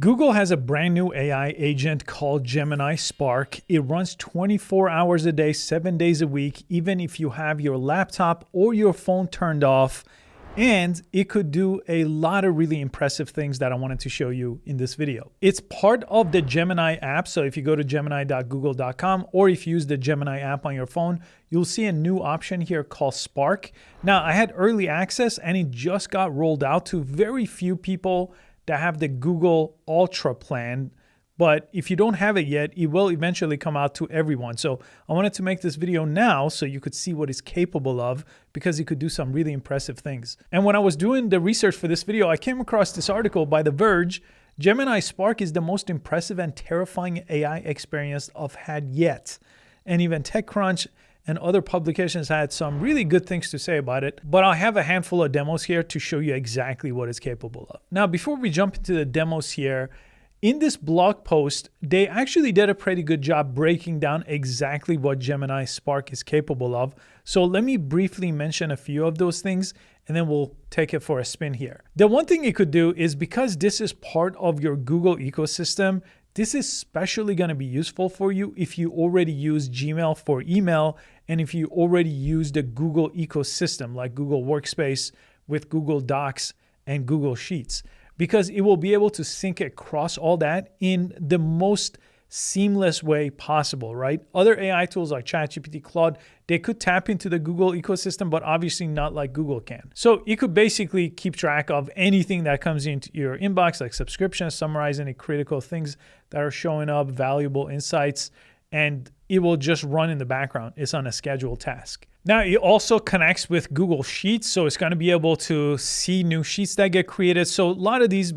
Google has a brand new AI agent called Gemini Spark. It runs 24 hours a day, 7 days a week, even if you have your laptop or your phone turned off. And it could do a lot of really impressive things that I wanted to show you in this video. It's part of the Gemini app. So if you go to gemini.google.com or if you use the Gemini app on your phone, you'll see a new option here called Spark. Now, I had early access and it just got rolled out to very few people that have the Google Ultra plan. But if you don't have it yet, it will eventually come out to everyone. So I wanted to make this video now so you could see what it's capable of, because it could do some really impressive things. And when I was doing the research for this video, I came across this article by The Verge. Gemini Spark is the most impressive and terrifying AI experience I've had yet. And even TechCrunch and other publications had some really good things to say about it, but I have a handful of demos here to show you exactly what it's capable of. Now, before we jump into the demos here, in this blog post, they actually did a pretty good job breaking down exactly what Gemini Spark is capable of. So let me briefly mention a few of those things, and then we'll take it for a spin here. The one thing it could do is, because this is part of your Google ecosystem, this is especially going to be useful for you if you already use Gmail for email and if you already use the Google ecosystem like Google Workspace with Google Docs and Google Sheets, because it will be able to sync across all that in the most seamless way possible, right? Other AI tools like ChatGPT, Claude, they could tap into the Google ecosystem, but obviously not like Google can. So you could basically keep track of anything that comes into your inbox, like subscriptions, summarize any critical things that are showing up, valuable insights, and it will just run in the background. It's on a scheduled task. Now, it also connects with Google Sheets, so it's going to be able to see new sheets that get created. So a lot of these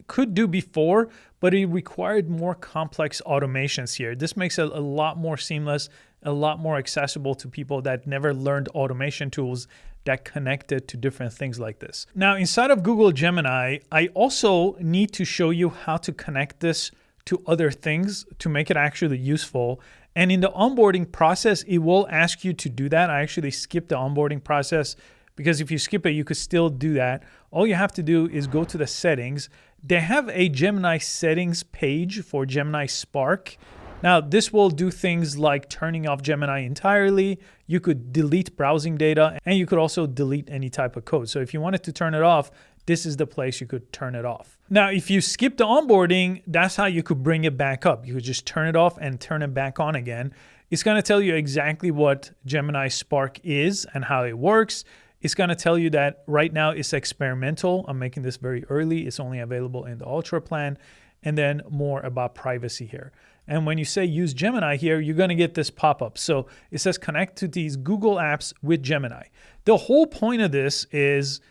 could do before, but it required more complex automations here. This makes it a lot more seamless, a lot more accessible to people that never learned automation tools that connected to different things like this. Now, inside of Google Gemini, I also need to show you how to connect this to other things to make it actually useful. And in the onboarding process, it will ask you to do that. I actually skipped the onboarding process because if you skip it, you could still do that. All you have to do is go to the settings. They have a Gemini settings page for Gemini Spark. Now, this will do things like turning off Gemini entirely. You could delete browsing data, and you could also delete any type of code. So if you wanted to turn it off, this is the place you could turn it off. Now, if you skip the onboarding, that's how you could bring it back up. You could just turn it off and turn it back on again. It's going to tell you exactly what Gemini Spark is and how it works. It's going to tell you that right now it's experimental. I'm making this very early. It's only available in the Ultra plan. And then more about privacy here. And when you say use Gemini here, you're going to get this pop-up. So it says connect to these Google apps with Gemini. The whole point of this is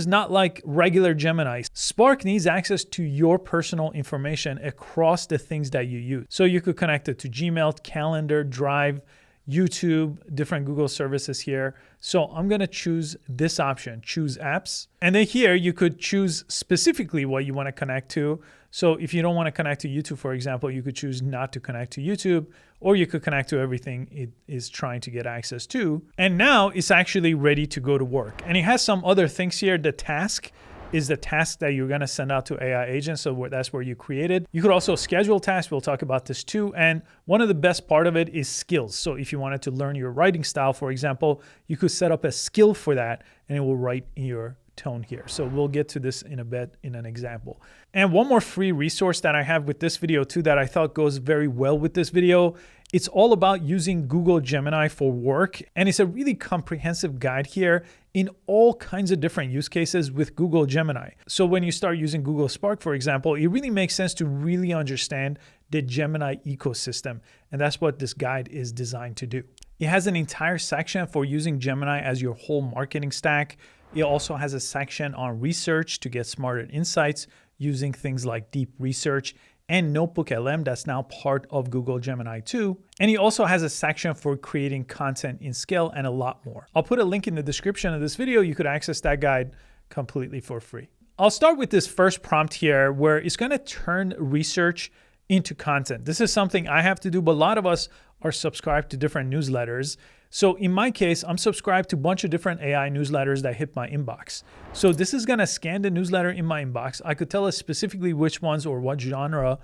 not like regular Gemini. Spark needs access to your personal information across the things that you use. So you could connect it to Gmail, Calendar, Drive, YouTube, different Google services here. So I'm going to choose this option, choose apps. And then here you could choose specifically what you want to connect to. So if you don't want to connect to YouTube, for example, you could choose not to connect to YouTube, or you could connect to everything it is trying to get access to. And now it's actually ready to go to work. And it has some other things here. The task is the task that you're going to send out to AI agents. So that's where you create it. You could also schedule tasks. We'll talk about this too. And one of the best part of it is skills. So if you wanted to learn your writing style, for example, you could set up a skill for that and it will write in your tone here. So we'll get to this in a bit in an example. And one more free resource that I have with this video too that I thought goes very well with this video. It's all about using Google Gemini for work. And it's a really comprehensive guide here in all kinds of different use cases with Google Gemini. So when you start using Google Spark, for example, it really makes sense to really understand the Gemini ecosystem. And that's what this guide is designed to do. It has an entire section for using Gemini as your whole marketing stack. It also has a section on research to get smarter insights using things like deep research and Notebook LM that's now part of Google Gemini 2. And he also has a section for creating content in scale and a lot more. I'll put a link in the description of this video. You could access that guide completely for free. I'll start with this first prompt here where it's going to turn research into content. This is something I have to do, but a lot of us are subscribed to different newsletters. So in my case, I'm subscribed to a bunch of different AI newsletters that hit my inbox. So this is gonna scan the newsletter in my inbox. I could tell it specifically which ones or what genre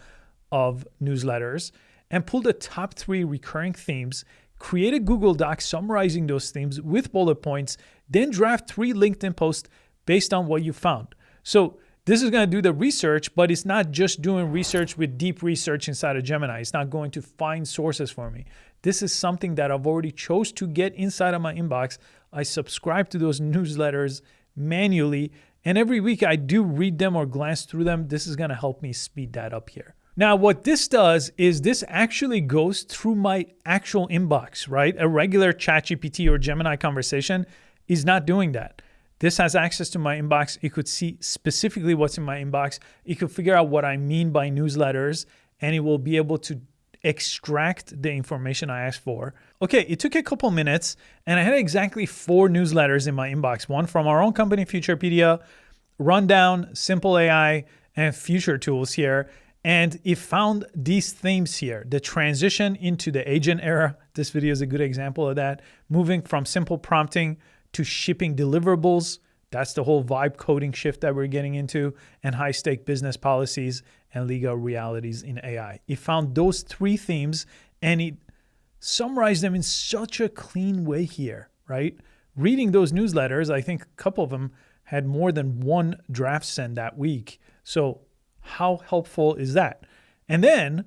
of newsletters and pull the top 3 recurring themes, create a Google Doc summarizing those themes with bullet points, then draft 3 LinkedIn posts based on what you found. So this is going to do the research, but it's not just doing research with deep research inside of Gemini. It's not going to find sources for me. This is something that I've already chose to get inside of my inbox. I subscribe to those newsletters manually, and every week I do read them or glance through them. This is going to help me speed that up here. Now, what this does is this actually goes through my actual inbox, right? A regular ChatGPT or Gemini conversation is not doing that. This has access to my inbox. It could see specifically what's in my inbox. It could figure out what I mean by newsletters, and it will be able to extract the information I asked for. Okay, it took a couple minutes, and I had exactly 4 newsletters in my inbox. One from our own company, Futurepedia, Rundown, Simple AI, and Future Tools here. And it found these themes here. The transition into the agent era. This video is a good example of that. Moving from simple prompting to shipping deliverables. That's the whole vibe coding shift that we're getting into, and high-stake business policies and legal realities in AI. It found those 3 themes and it summarized them in such a clean way here, right? Reading those newsletters, I think a couple of them had more than 1 draft sent that week. So how helpful is that? And then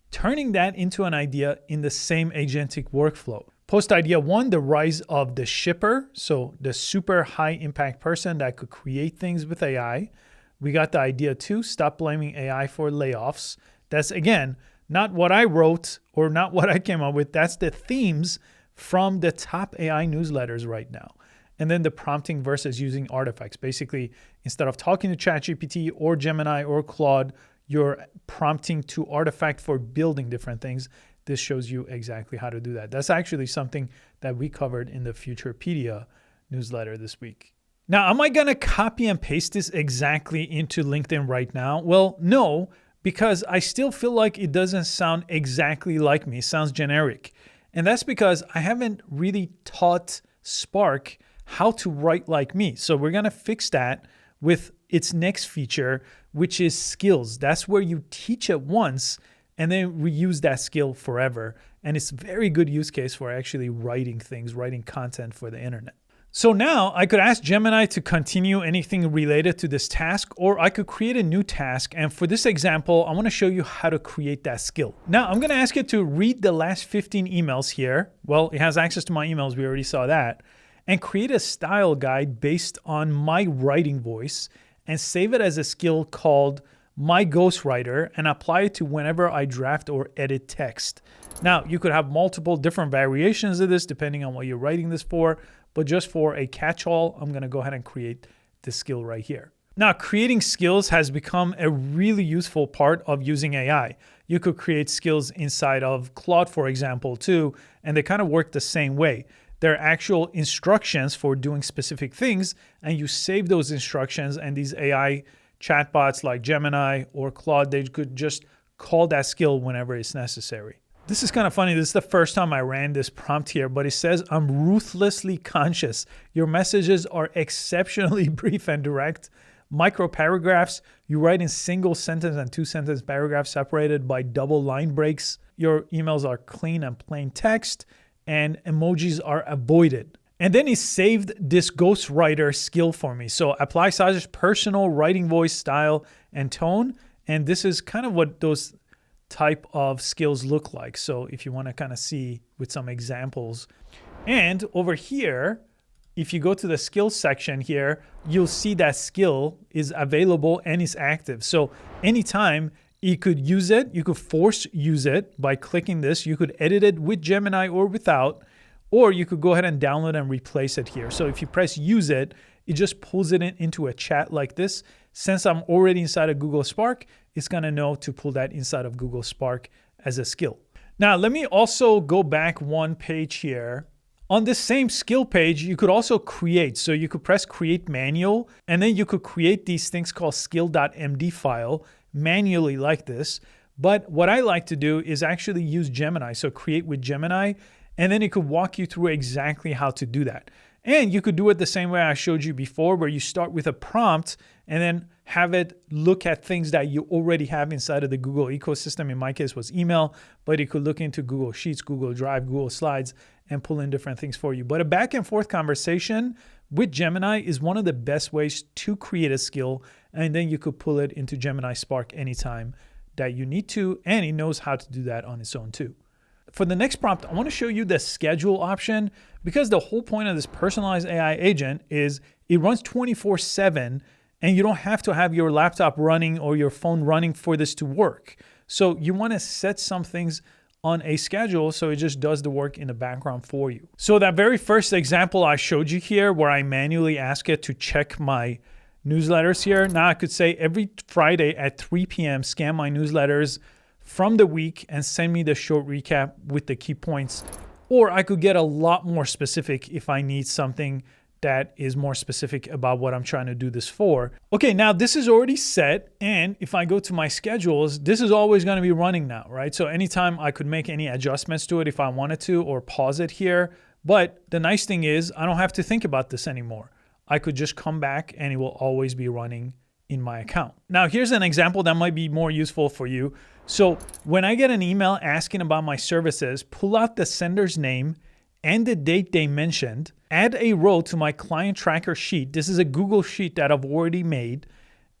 turning that into an idea in the same agentic workflow. Post idea 1, the rise of the shipper. So the super high impact person that could create things with AI. We got the idea 2, stop blaming AI for layoffs. That's again, not what I wrote or not what I came up with. That's the themes from the top AI newsletters right now. And then the prompting versus using artifacts. Basically, instead of talking to ChatGPT or Gemini or Claude, you're prompting to artifact for building different things. This shows you exactly how to do that. That's actually something that we covered in the Futurepedia newsletter this week. Now, am I gonna copy and paste this exactly into LinkedIn right now? Well, no, because I still feel like it doesn't sound exactly like me. It sounds generic. And that's because I haven't really taught Spark how to write like me. So we're gonna fix that with its next feature, which is skills. That's where you teach it once and then reuse that skill forever. And it's a very good use case for actually writing things, writing content for the internet. So now I could ask Gemini to continue anything related to this task, or I could create a new task. And for this example, I wanna show you how to create that skill. Now I'm gonna ask it to read the last 15 emails here. Well, it has access to my emails, we already saw that. And create a style guide based on my writing voice and save it as a skill called My Ghostwriter and apply it to whenever I draft or edit text. Now, you could have multiple different variations of this depending on what you're writing this for, but just for a catch-all, I'm gonna go ahead and create this skill right here. Now, creating skills has become a really useful part of using AI. You could create skills inside of Claude, for example, too, and they kind of work the same way. There are actual instructions for doing specific things, and you save those instructions, and these AI chatbots like Gemini or Claude, they could just call that skill whenever it's necessary. This is kind of funny. This is the first time I ran this prompt here, but it says, I'm ruthlessly conscious. Your messages are exceptionally brief and direct. Micro paragraphs, you write in single sentence and 2-sentence paragraphs separated by double line breaks. Your emails are clean and plain text, and emojis are avoided. And then he saved this ghostwriter skill for me. So apply Saj's personal writing voice, style, and tone. And this is kind of what those type of skills look like. So if you want to kind of see with some examples. And over here, if you go to the skills section here, you'll see that skill is available and is active. So anytime you could use it, you could force use it by clicking this. You could edit it with Gemini or without, or you could go ahead and download and replace it here. So if you press use it, it just pulls it into a chat like this. Since I'm already inside of Google Spark, it's gonna know to pull that inside of Google Spark as a skill. Now, let me also go back one page here. On this same skill page, you could also create. So you could press create manual, and then you could create these things called skill.md file manually like this. But what I like to do is actually use Gemini. So create with Gemini, and then it could walk you through exactly how to do that. And you could do it the same way I showed you before, where you start with a prompt and then have it look at things that you already have inside of the Google ecosystem. In my case was email, but it could look into Google Sheets, Google Drive, Google Slides, and pull in different things for you. But a back and forth conversation with Gemini is one of the best ways to create a skill, and then you could pull it into Gemini Spark anytime that you need to, and it knows how to do that on its own too. For the next prompt, I want to show you the schedule option, because the whole point of this personalized AI agent is it runs 24/7, and you don't have to have your laptop running or your phone running for this to work. So you want to set some things on a schedule so it just does the work in the background for you. So that very first example I showed you here, where I manually ask it to check my newsletters here. Now I could say every Friday at 3 p.m. scan my newsletters from the week and send me the short recap with the key points. Or I could get a lot more specific if I need something that is more specific about what I'm trying to do this for. Okay, now this is already set. And if I go to my schedules, this is always going to be running now, right? So anytime I could make any adjustments to it if I wanted to, or pause it here. But the nice thing is I don't have to think about this anymore. I could just come back and it will always be running in my account. Now, here's an example that might be more useful for you. So when I get an email asking about my services, pull out the sender's name and the date they mentioned, add a row to my client tracker sheet. This is a Google sheet that I've already made,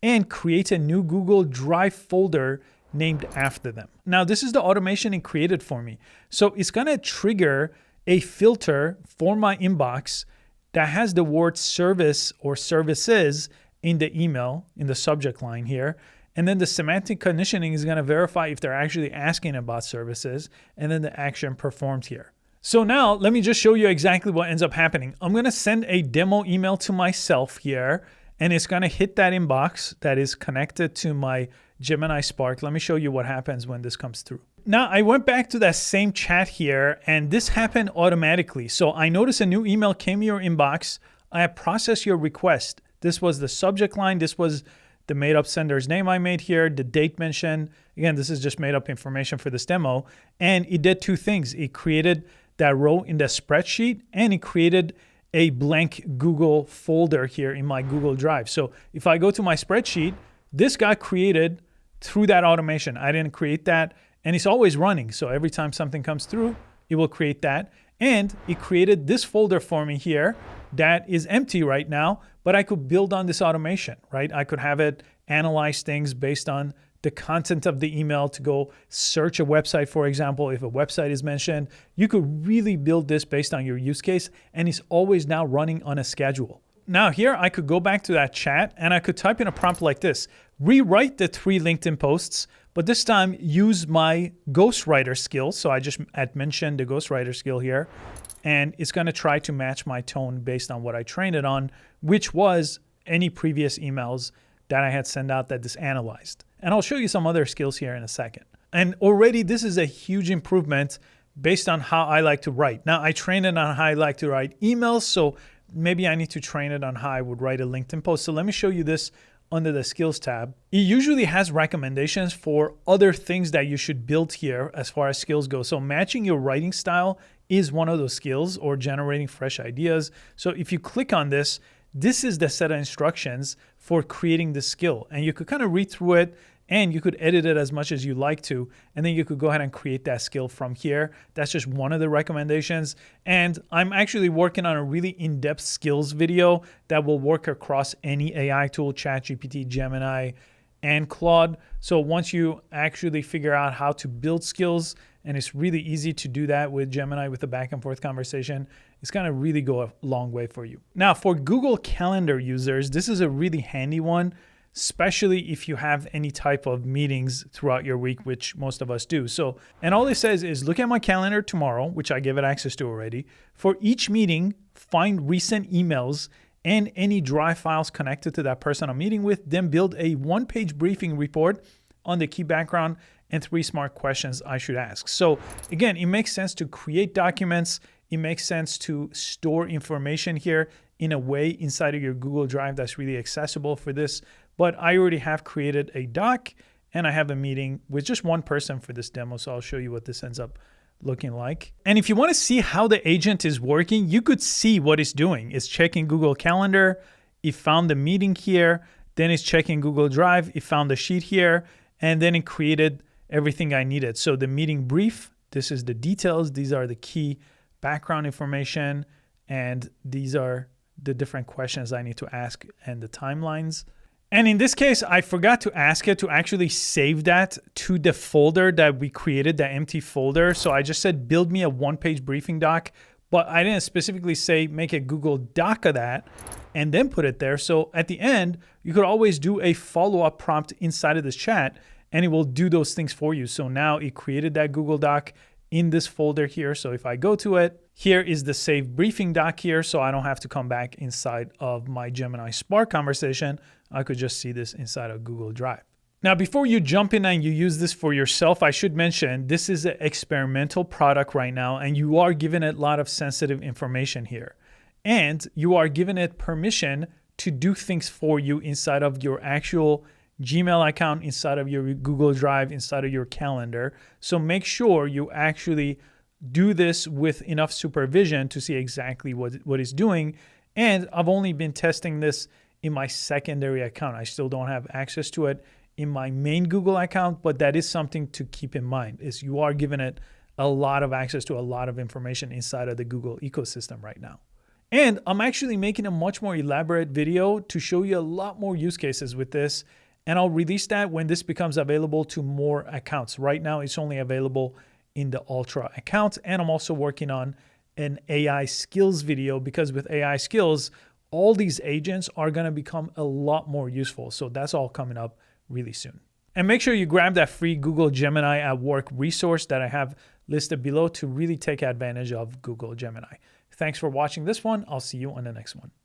and create a new Google Drive folder named after them. Now, this is the automation it created for me. So it's gonna trigger a filter for my inbox that has the word service or services in the email, in the subject line here. And then the semantic conditioning is gonna verify if they're actually asking about services, and then the action performed here. So now let me just show you exactly what ends up happening. I'm gonna send a demo email to myself here, and it's gonna hit that inbox that is connected to my Gemini Spark. Let me show you what happens when this comes through. Now I went back to that same chat here, and this happened automatically. So I noticed a new email came in your inbox. I have processed your request. This was the subject line. This was the made up sender's name I made here, the date mentioned. Again, this is just made up information for this demo. And it did two things. It created that row in the spreadsheet, and it created a blank Google folder here in my Google Drive. So if I go to my spreadsheet, this got created through that automation. I didn't create that, and it's always running. So every time something comes through, it will create that. And it created this folder for me here that is empty right now, but I could build on this automation, right? I could have it analyze things based on the content of the email to go search a website, for example. If a website is mentioned, you could really build this based on your use case, and it's always now running on a schedule. Now here, I could go back to that chat and I could type in a prompt like this: rewrite the 3 LinkedIn posts, but this time use my ghostwriter skill. So I just had mentioned the ghostwriter skill here, and it's gonna try to match my tone based on what I trained it on, which was any previous emails that I had sent out that this analyzed. And I'll show you some other skills here in a second. And already this is a huge improvement based on how I like to write. Now I trained it on how I like to write emails, so maybe I need to train it on how I would write a LinkedIn post. So let me show you this under the skills tab. It usually has recommendations for other things that you should build here as far as skills go. So matching your writing style is one of those skills, or generating fresh ideas. So if you click on this, this is the set of instructions for creating the skill. And you could kind of read through it, and you could edit it as much as you like to, and then you could go ahead and create that skill from here. That's just one of the recommendations. And I'm actually working on a really in-depth skills video that will work across any AI tool, ChatGPT, Gemini, and Claude. So once you actually figure out how to build skills, and it's really easy to do that with Gemini with a back and forth conversation, it's gonna really go a long way for you. Now for Google Calendar users, this is a really handy one, especially if you have any type of meetings throughout your week, which most of us do. So, and all it says is look at my calendar tomorrow, which I give it access to already. For each meeting, find recent emails and any Drive files connected to that person I'm meeting with, then build a 1-page briefing report on the key background and 3 smart questions I should ask. So again, it makes sense to create documents. It makes sense to store information here in a way inside of your Google Drive that's really accessible for this. But I already have created a doc, and I have a meeting with just one person for this demo. So I'll show you what this ends up looking like. And if you want to see how the agent is working, you could see what it's doing. It's checking Google Calendar. It found the meeting here. Then it's checking Google Drive. It found the sheet here. And then it created everything I needed. So the meeting brief, this is the details. These are the key background information. And these are the different questions I need to ask and the timelines. And in this case, I forgot to ask it to actually save that to the folder that we created, the empty folder. So I just said, build me a one-page briefing doc, but I didn't specifically say make a Google Doc of that and then put it there. So at the end, you could always do a follow-up prompt inside of this chat and it will do those things for you. So now it created that Google Doc in this folder here. So if I go to it, here is the saved briefing doc here. So I don't have to come back inside of my Gemini Spark conversation. I could just see this inside of Google Drive. Now, before you jump in and you use this for yourself, I should mention this is an experimental product right now, and you are given it a lot of sensitive information here. And you are given it permission to do things for you inside of your actual Gmail account, inside of your Google Drive, inside of your calendar. So make sure you actually do this with enough supervision to see exactly what it's doing. And I've only been testing this in my secondary account. I still don't have access to it in my main Google account, but that is something to keep in mind, is you are giving it a lot of access to a lot of information inside of the Google ecosystem right now. And I'm actually making a much more elaborate video to show you a lot more use cases with this. And I'll release that when this becomes available to more accounts. Right now, it's only available in the Ultra account. And I'm also working on an AI skills video, because with AI skills, all these agents are going to become a lot more useful. So that's all coming up really soon. And make sure you grab that free Google Gemini at Work resource that I have listed below to really take advantage of Google Gemini. Thanks for watching this one. I'll see you on the next one.